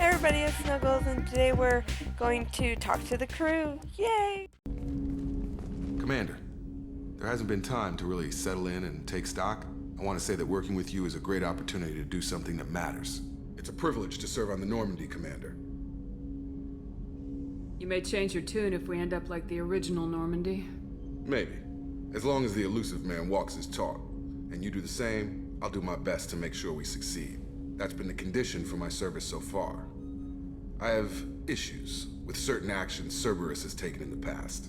everybody, it's Snuggles, and today we're going to talk to the crew. Yay! Commander, there hasn't been time to really settle in and take stock. I want to say that working with you is a great opportunity to do something that matters. It's a privilege to serve on the Normandy, Commander. You may change your tune if we end up like the original Normandy. Maybe. As long as the elusive man walks his talk. And you do the same, I'll do my best to make sure we succeed. That's been the condition for my service so far. I have issues with certain actions Cerberus has taken in the past.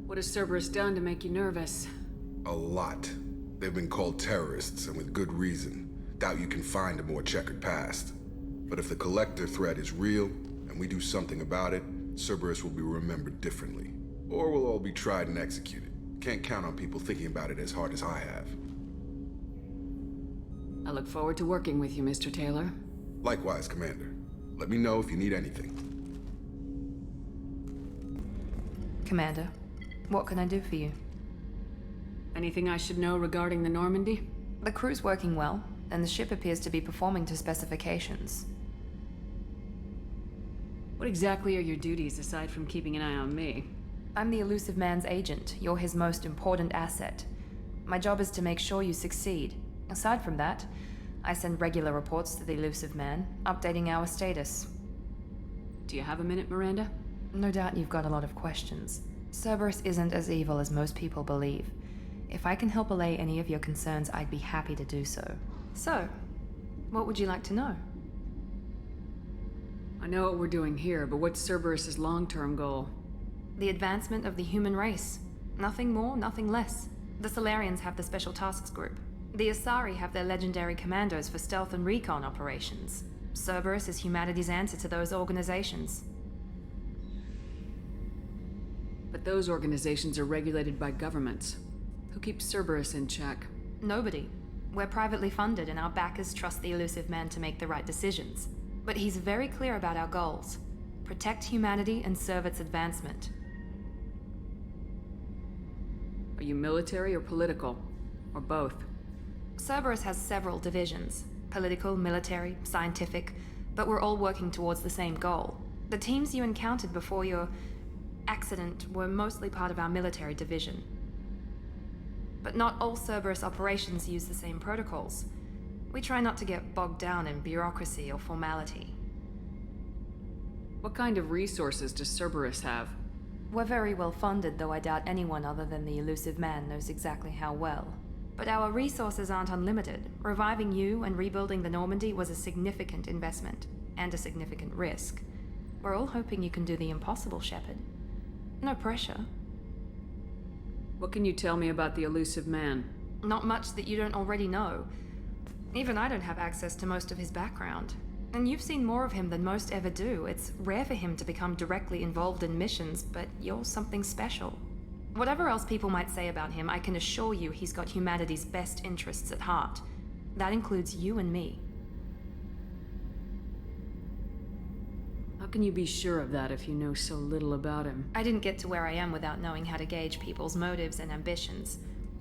What has Cerberus done to make you nervous? A lot. They've been called terrorists, and with good reason. Doubt you can find a more checkered past. But if the Collector threat is real, and we do something about it, Cerberus will be remembered differently. Or we'll all be tried and executed. Can't count on people thinking about it as hard as I have. I look forward to working with you, Mr. Taylor. Likewise, Commander. Let me know if you need anything. Commander, what can I do for you? Anything I should know regarding the Normandy? The crew's working well, and the ship appears to be performing to specifications. What exactly are your duties aside from keeping an eye on me? I'm the elusive man's agent. You're his most important asset. My job is to make sure you succeed. Aside from that, I send regular reports to the elusive man, updating our status. Do you have a minute, Miranda? No doubt you've got a lot of questions. Cerberus isn't as evil as most people believe. If I can help allay any of your concerns, I'd be happy to do so. So, what would you like to know? I know what we're doing here, but what's Cerberus's long-term goal? The advancement of the human race. Nothing more, nothing less. The Solarians have the Special Tasks Group. The Asari have their legendary commandos for stealth and recon operations. Cerberus is humanity's answer to those organizations. But those organizations are regulated by governments. Who keeps Cerberus in check? Nobody. We're privately funded and our backers trust the elusive man to make the right decisions. But he's very clear about our goals. Protect humanity and serve its advancement. Are you military or political? Or both? Cerberus has several divisions. Political, military, scientific, but we're all working towards the same goal. The teams you encountered before your accident were mostly part of our military division. But not all Cerberus operations use the same protocols. We try not to get bogged down in bureaucracy or formality. What kind of resources does Cerberus have? We're very well funded, though I doubt anyone other than the elusive man knows exactly how well. But our resources aren't unlimited. Reviving you and rebuilding the Normandy was a significant investment, and a significant risk. We're all hoping you can do the impossible, Shepard. No pressure. What can you tell me about the elusive man? Not much that you don't already know. Even I don't have access to most of his background. And you've seen more of him than most ever do. It's rare for him to become directly involved in missions, but you're something special. Whatever else people might say about him, I can assure you he's got humanity's best interests at heart. That includes you and me. How can you be sure of that if you know so little about him? I didn't get to where I am without knowing how to gauge people's motives and ambitions,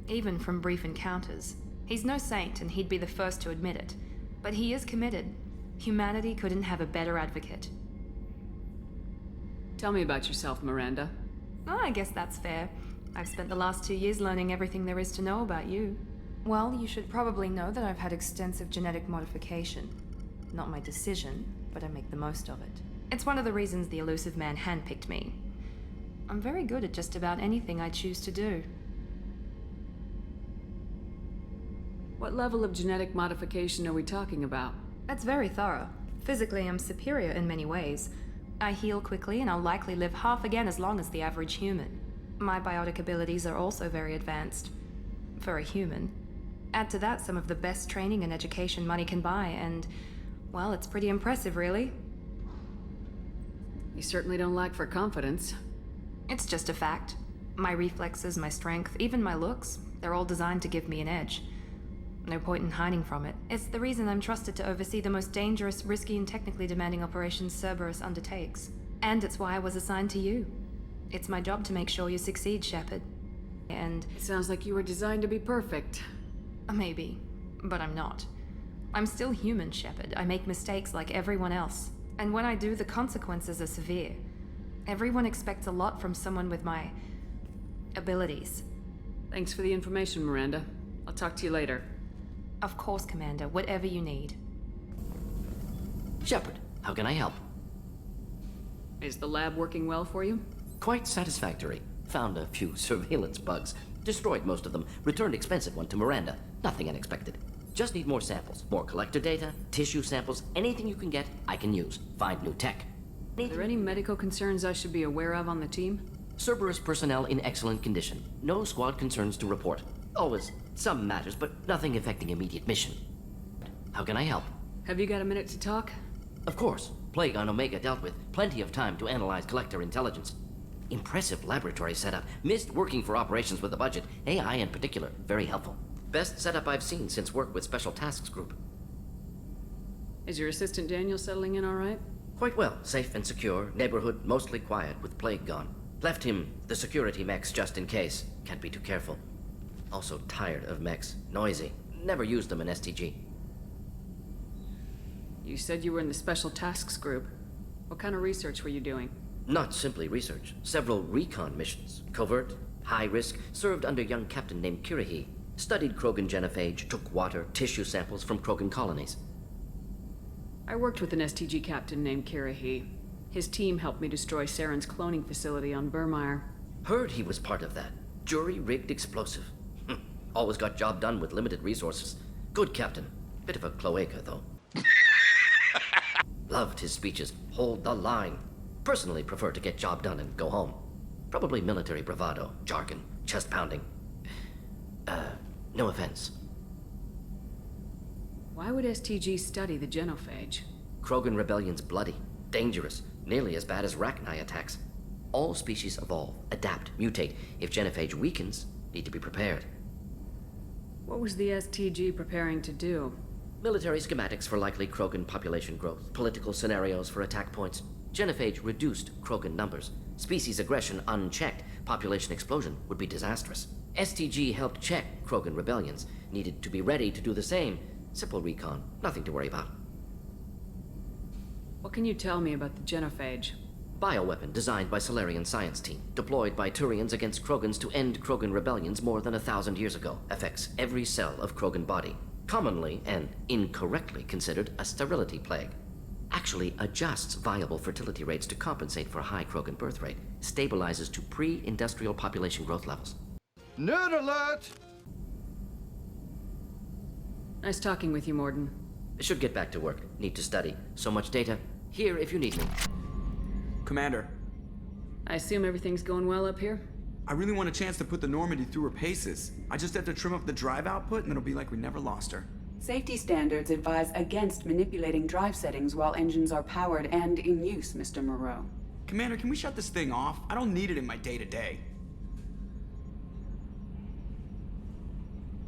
even from brief encounters. He's no saint, and he'd be the first to admit it. But he is committed. Humanity couldn't have a better advocate. Tell me about yourself, Miranda. Oh, I guess that's fair. I've spent the last 2 years learning everything there is to know about you. Well, you should probably know that I've had extensive genetic modification. Not my decision, but I make the most of it. It's one of the reasons the elusive man handpicked me. I'm very good at just about anything I choose to do. What level of genetic modification are we talking about? That's very thorough. Physically, I'm superior in many ways. I heal quickly, and I'll likely live half again as long as the average human. My biotic abilities are also very advanced. For a human. Add to that some of the best training and education money can buy, and, well, it's pretty impressive, really. You certainly don't lack for confidence. It's just a fact. My reflexes, my strength, even my looks, they're all designed to give me an edge. No point in hiding from it. It's the reason I'm trusted to oversee the most dangerous, risky, and technically demanding operations Cerberus undertakes. And it's why I was assigned to you. It's my job to make sure you succeed, Shepard. And It sounds like you were designed to be perfect. maybe, but I'm not. I'm still human, Shepard. I make mistakes like everyone else. And when I do, the consequences are severe. Everyone expects a lot from someone with my abilities. Thanks for the information, Miranda. I'll talk to you later. Of course, Commander, whatever you need. Shepard, how can I help? Is the lab working well for you? Quite satisfactory. Found a few surveillance bugs. Destroyed most of them. Returned expensive one to Miranda. Nothing unexpected. Just need more samples. More collector data, tissue samples, anything you can get, I can use. Find new tech. Are there any medical concerns I should be aware of on the team? Cerberus personnel in excellent condition. No squad concerns to report. Always some matters, but nothing affecting immediate mission. How can I help? Have you got a minute to talk? Of course. Plague on Omega dealt with. Plenty of time to analyze collector intelligence. Impressive laboratory setup. Missed working for operations with a budget. AI in particular. Very helpful. Best setup I've seen since work with Special Tasks Group. Is your assistant Daniel settling in all right? Quite well. Safe and secure. Neighborhood mostly quiet with Plague gone. Left him the security mechs just in case. Can't be too careful. Also tired of mechs. Noisy. Never used them in STG. You said you were in the Special Tasks Group. What kind of research were you doing? Not simply research. Several recon missions. Covert, high risk, served under a young captain named Kirahi. Studied Krogan genophage, took water, tissue samples from Krogan colonies. I worked with an STG captain named Kirahi. His team helped me destroy Saren's cloning facility on Burmire. Heard he was part of that. Jury-rigged explosive. Always got job done with limited resources. Good captain. Bit of a cloaca, though. Loved his speeches. Hold the line. Personally prefer to get job done and go home. Probably military bravado, jargon, chest pounding. No offense. Why would STG study the genophage? Krogan rebellion's bloody, dangerous, nearly as bad as Rachni attacks. All species evolve, adapt, mutate. If genophage weakens, need to be prepared. What was the STG preparing to do? Military schematics for likely Krogan population growth, political scenarios for attack points. Genophage reduced Krogan numbers. Species aggression unchecked, population explosion would be disastrous. STG helped check Krogan rebellions, needed to be ready to do the same. Simple recon, nothing to worry about. What can you tell me about the genophage? Bioweapon designed by Solarian science team, deployed by Turians against Krogans to end Krogan rebellions more than 1,000 years ago. Affects every cell of Krogan body. Commonly and incorrectly considered a sterility plague. Actually adjusts viable fertility rates to compensate for a high Krogan birth rate. Stabilizes to pre-industrial population growth levels. Nerd alert! Nice talking with you, Morden. Should get back to work. Need to study. So much data. Here if you need me. Commander, I assume everything's going well up here? I really want a chance to put the Normandy through her paces. I just have to trim up the drive output and it'll be like we never lost her. Safety standards advise against manipulating drive settings while engines are powered and in use, Mr. Moreau. Commander, can we shut this thing off? I don't need it in my day-to-day.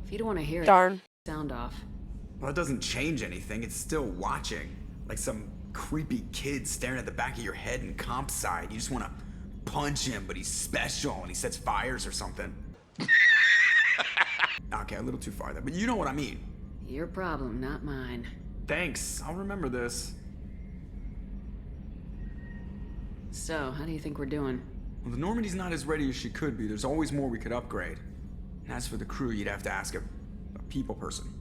If you don't want to hear Darn. it, sound off. Well, it doesn't change anything. It's still watching. Like some creepy kid staring at the back of your head in comp side. You just want to punch him, but he's special and he sets fires or something. Okay, a little too far there, but you know what I mean. Your problem, not mine. Thanks, I'll remember this. So, how do you think we're doing? Well, the Normandy's not as ready as she could be. There's always more we could upgrade. And as for the crew, you'd have to ask a people person.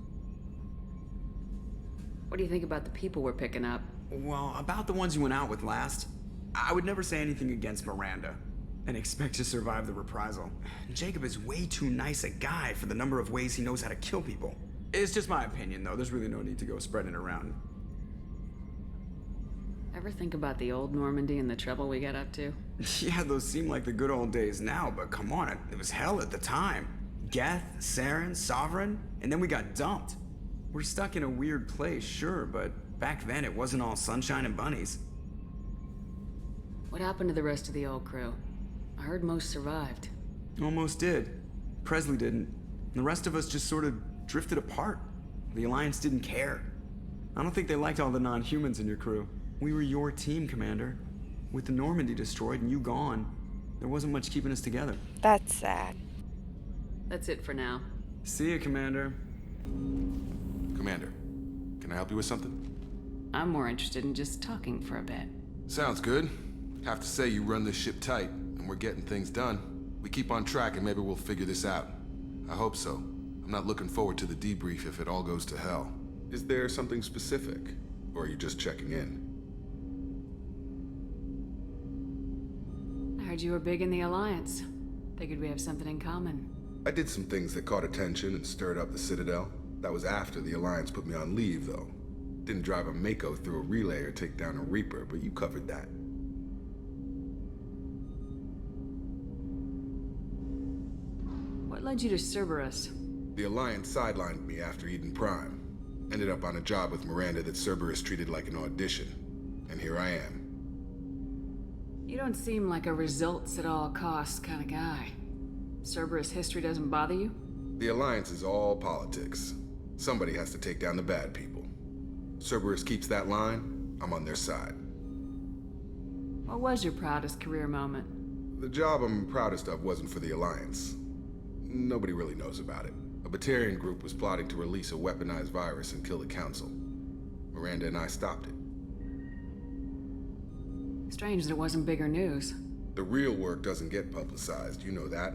What do you think about the people we're picking up? Well, about the ones you went out with last, I would never say anything against Miranda and expect to survive the reprisal. Jacob is way too nice a guy for the number of ways he knows how to kill people. It's just my opinion, though. There's really no need to go spreading it around. Ever think about the old Normandy and the trouble we got up to? Yeah, those seem like the good old days now, but come on, it was hell at the time. Geth, Saren, Sovereign, and then we got dumped. We're stuck in a weird place, sure, but back then it wasn't all sunshine and bunnies. What happened to the rest of the old crew? I heard most survived. Almost did. Presley didn't. The rest of us just sort of drifted apart. The Alliance didn't care. I don't think they liked all the non-humans in your crew. We were your team, Commander. With the Normandy destroyed and you gone, there wasn't much keeping us together. That's sad. That's it for now. See ya, Commander. Commander, Can I help you with something? I'm more interested in just talking for a bit. Sounds good. Have to say you run this ship tight, and we're getting things done. We keep on track and maybe we'll figure this out. I hope so. I'm not looking forward to the debrief if it all goes to hell. Is there something specific? Or are you just checking in? I heard you were big in the Alliance. Figured we have something in common. I did some things that caught attention and stirred up the Citadel. That was after the Alliance put me on leave, though. Didn't drive a Mako through a relay or take down a Reaper, but you covered that. What led you to Cerberus? The Alliance sidelined me after Eden Prime. Ended up on a job with Miranda that Cerberus treated like an audition. And here I am. You don't seem like a results at all costs kind of guy. Cerberus history doesn't bother you? The Alliance is all politics. Somebody has to take down the bad people. Cerberus keeps that line, I'm on their side. What was your proudest career moment? The job I'm proudest of wasn't for the Alliance. Nobody really knows about it. A Batarian group was plotting to release a weaponized virus and kill the Council. Miranda and I stopped it. Strange that it wasn't bigger news. The real work doesn't get publicized, you know that.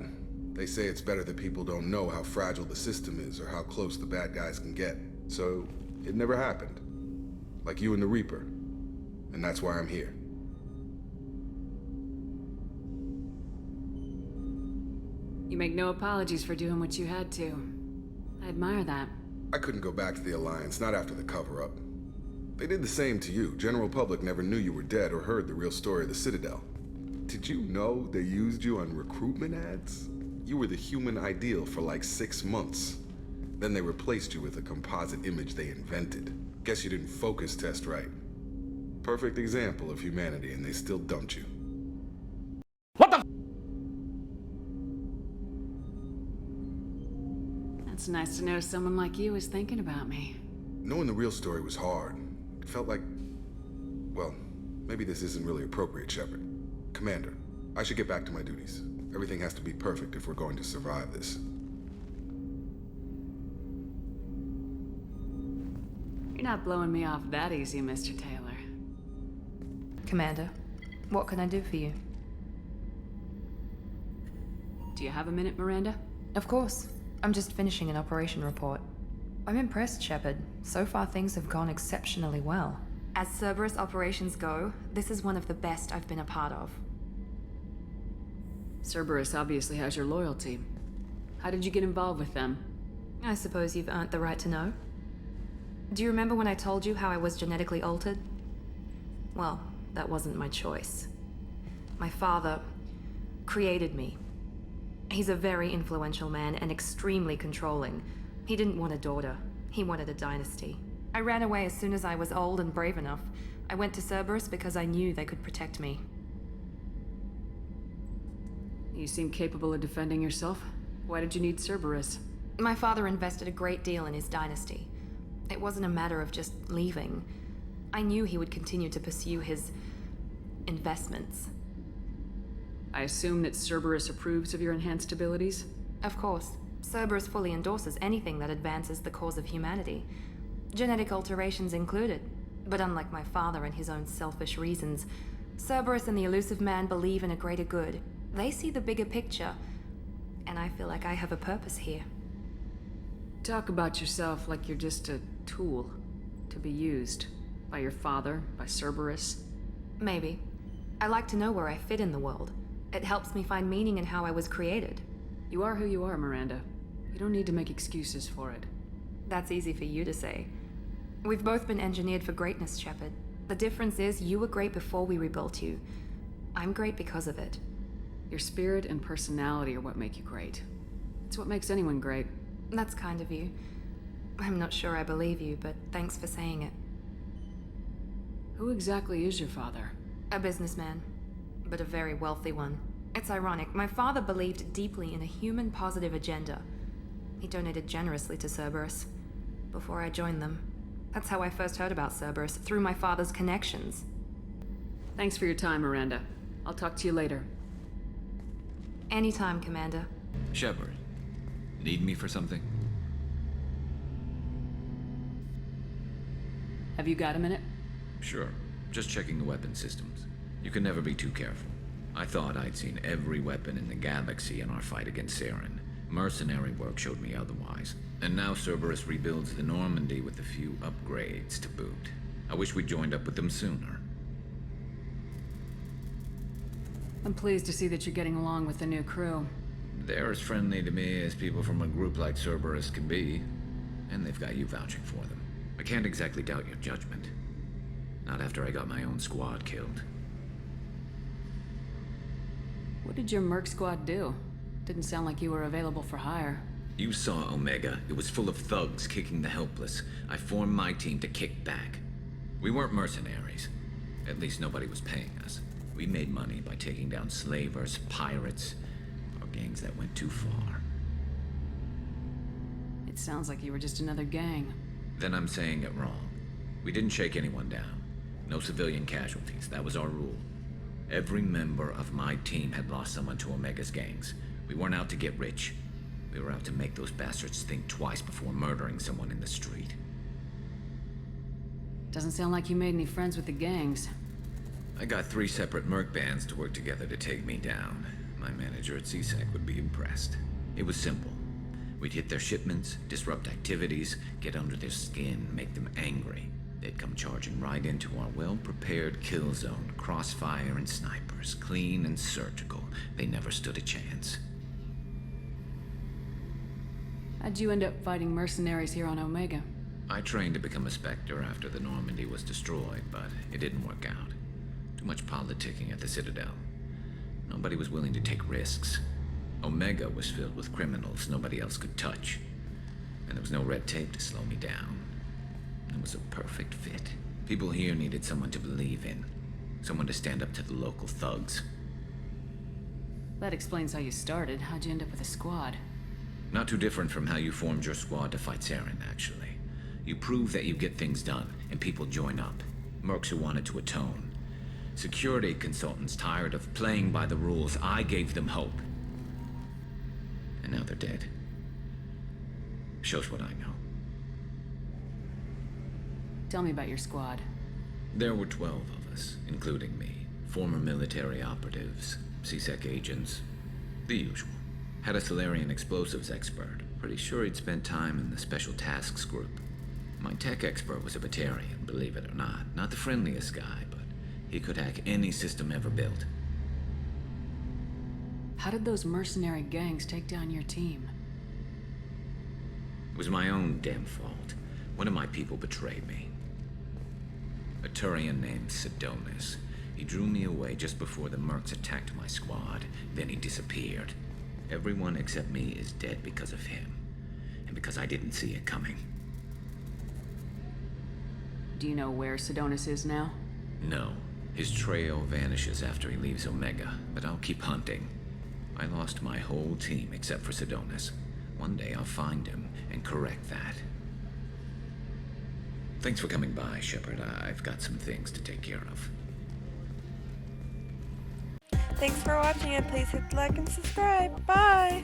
They say it's better that people don't know how fragile the system is or how close the bad guys can get. So, it never happened. Like you and the Reaper. And that's why I'm here. You make no apologies for doing what you had to. I admire that. I couldn't go back to the Alliance, not after the cover-up. They did the same to you. General public never knew you were dead or heard the real story of the Citadel. Did you know they used you on recruitment ads? You were the human ideal for like 6 months. Then they replaced you with a composite image they invented. Guess you didn't focus test right. Perfect example of humanity, and they still dumped you. It's nice to know someone like you is thinking about me. Knowing the real story was hard. It felt like... well, maybe this isn't really appropriate, Shepard. Commander, I should get back to my duties. Everything has to be perfect if we're going to survive this. You're not blowing me off that easy, Mr. Taylor. Commander, what can I do for you? Do you have a minute, Miranda? Of course. I'm just finishing an operation report. I'm impressed, Shepard. So far, things have gone exceptionally well. As Cerberus operations go, this is one of the best I've been a part of. Cerberus obviously has your loyalty. How did you get involved with them? I suppose you've earned the right to know. Do you remember when I told you how I was genetically altered? Well, that wasn't my choice. My father created me. He's a very influential man and extremely controlling. He didn't want a daughter. He wanted a dynasty. I ran away as soon as I was old and brave enough. I went to Cerberus because I knew they could protect me. You seem capable of defending yourself. Why did you need Cerberus? My father invested a great deal in his dynasty. It wasn't a matter of just leaving. I knew he would continue to pursue his investments. I assume that Cerberus approves of your enhanced abilities? Of course. Cerberus fully endorses anything that advances the cause of humanity. Genetic alterations included. But unlike my father and his own selfish reasons, Cerberus and the Elusive Man believe in a greater good. They see the bigger picture, and I feel like I have a purpose here. Talk about yourself like you're just a tool to be used by your father, by Cerberus. Maybe. I like to know where I fit in the world. It helps me find meaning in how I was created. You are who you are, Miranda. You don't need to make excuses for it. That's easy for you to say. We've both been engineered for greatness, Shepard. The difference is you were great before we rebuilt you. I'm great because of it. Your spirit and personality are what make you great. It's what makes anyone great. That's kind of you. I'm not sure I believe you, but thanks for saying it. Who exactly is your father? A businessman, but a very wealthy one. It's ironic. My father believed deeply in a human-positive agenda. He donated generously to Cerberus before I joined them. That's how I first heard about Cerberus, through my father's connections. Thanks for your time, Miranda. I'll talk to you later. Anytime, Commander. Shepard, need me for something? Have you got a minute? Sure. Just checking the weapon systems. You can never be too careful. I thought I'd seen every weapon in the galaxy in our fight against Saren. Mercenary work showed me otherwise. And now Cerberus rebuilds the Normandy with a few upgrades to boot. I wish we'd joined up with them sooner. I'm pleased to see that you're getting along with the new crew. They're as friendly to me as people from a group like Cerberus can be. And they've got you vouching for them. I can't exactly doubt your judgment. Not after I got my own squad killed. What did your merc squad do? Didn't sound like you were available for hire. You saw Omega. It was full of thugs kicking the helpless. I formed my team to kick back. We weren't mercenaries. At least nobody was paying us. We made money by taking down slavers, pirates, or gangs that went too far. It sounds like you were just another gang. Then I'm saying it wrong. We didn't shake anyone down. No civilian casualties. That was our rule. Every member of my team had lost someone to Omega's gangs. We weren't out to get rich. We were out to make those bastards think twice before murdering someone in the street. Doesn't sound like you made any friends with the gangs. I got 3 separate merc bands to work together to take me down. My manager at CSEC would be impressed. It was simple. We'd hit their shipments, disrupt activities, get under their skin, make them angry. They'd come charging right into our well-prepared kill zone, crossfire and snipers, clean and surgical. They never stood a chance. How'd you end up fighting mercenaries here on Omega? I trained to become a Spectre after the Normandy was destroyed, but it didn't work out. Too much politicking at the Citadel. Nobody was willing to take risks. Omega was filled with criminals nobody else could touch. And there was no red tape to slow me down. It was a perfect fit. People here needed someone to believe in. Someone to stand up to the local thugs. That explains how you started. How'd you end up with a squad? Not too different from how you formed your squad to fight Saren, actually. You prove that you get things done, and people join up. Mercs who wanted to atone. Security consultants tired of playing by the rules. I gave them hope. And now they're dead. Shows what I know. Tell me about your squad. There were 12 of us, including me. Former military operatives, CSEC agents, the usual. Had a Solarian explosives expert. Pretty sure he'd spent time in the Special Tasks Group. My tech expert was a Batarian, believe it or not. Not the friendliest guy, but he could hack any system ever built. How did those mercenary gangs take down your team? It was my own damn fault. One of my people betrayed me. A Turian named Sidonis. He drew me away just before the mercs attacked my squad. Then he disappeared. Everyone except me is dead because of him. And because I didn't see it coming. Do you know where Sidonis is now? No. His trail vanishes after he leaves Omega, but I'll keep hunting. I lost my whole team except for Sidonis. One day I'll find him and correct that. Thanks for coming by, Shepard. I've got some things to take care of. Thanks for watching and please hit like and subscribe. Bye!